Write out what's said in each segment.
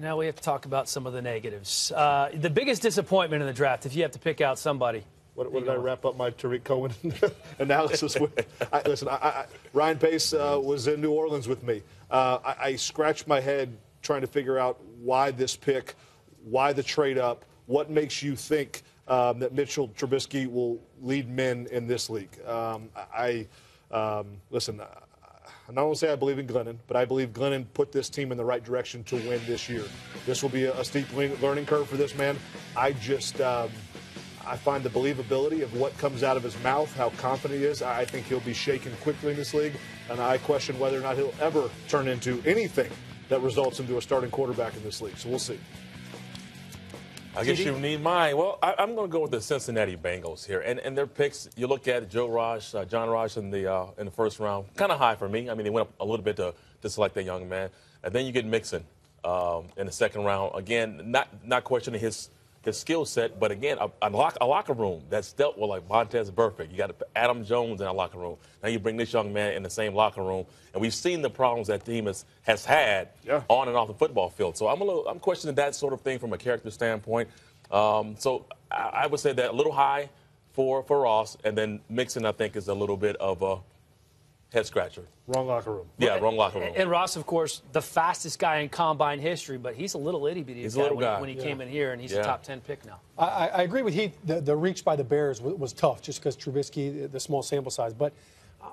Now we have to talk about some of the negatives. The biggest disappointment in the draft, if you have to pick out somebody. What did I wrap up my Tariq Cohen analysis with? Listen, Ryan Pace was in New Orleans with me. I scratched my head trying to figure out why this pick, why the trade up, what makes you think that Mitchell Trubisky will lead men in this league. Listen, I'm not going to say I believe in Glennon, but I believe Glennon put this team in the right direction to win this year. This will be a steep learning curve for this man. I find the believability of what comes out of his mouth, how confident he is. I think he'll be shaken quickly in this league, and I question whether or not he'll ever turn into anything that results into a starting quarterback in this league. So we'll see. I guess you need mine. Well, I'm going to go with the Cincinnati Bengals here, and their picks. You look at John Ross in the first round, kind of high for me. I mean, they went up a little bit to select that young man, and then you get Mixon in the second round. Again, not questioning his skill set, but again, a locker room that's dealt with like Montez Burfict. You got Adam Jones in a locker room. Now you bring this young man in the same locker room, and we've seen the problems that team has had on and off the football field. So I'm questioning that sort of thing from a character standpoint. So I would say that a little high for Ross, and then Mixon I think is a little bit of a head scratcher. Wrong locker room. Yeah, wrong locker room. And Ross, of course, the fastest guy in combine history, but he's a little itty-bitty guy when he came in here, and he's a top 10 pick now. I agree with Heath. The reach by the Bears was tough just because Trubisky, the small sample size. But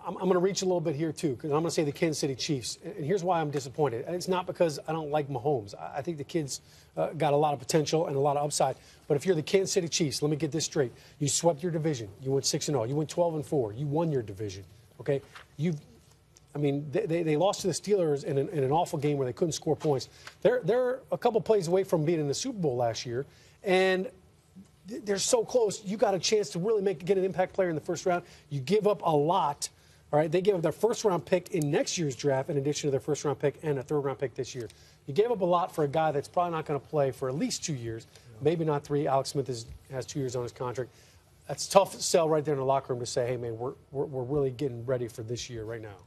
I'm going to reach a little bit here, too, because I'm going to say the Kansas City Chiefs. And here's why I'm disappointed. It's not because I don't like Mahomes. I think the kid's got a lot of potential and a lot of upside. But if you're the Kansas City Chiefs, let me get this straight. You swept your division. You went 6-0. You went 12-4. You won your division. Okay? They lost to the Steelers in an awful game where they couldn't score points. They're a couple plays away from being in the Super Bowl last year, and they're so close. You got a chance to really get an impact player in the first round. You give up a lot. All right, they gave up their first-round pick in next year's draft in addition to their first-round pick and a third-round pick this year. You gave up a lot for a guy that's probably not going to play for at least 2 years, maybe not 3. Alex Smith has 2 years on his contract. That's tough to sell right there in the locker room to say, hey, man, we're really getting ready for this year right now.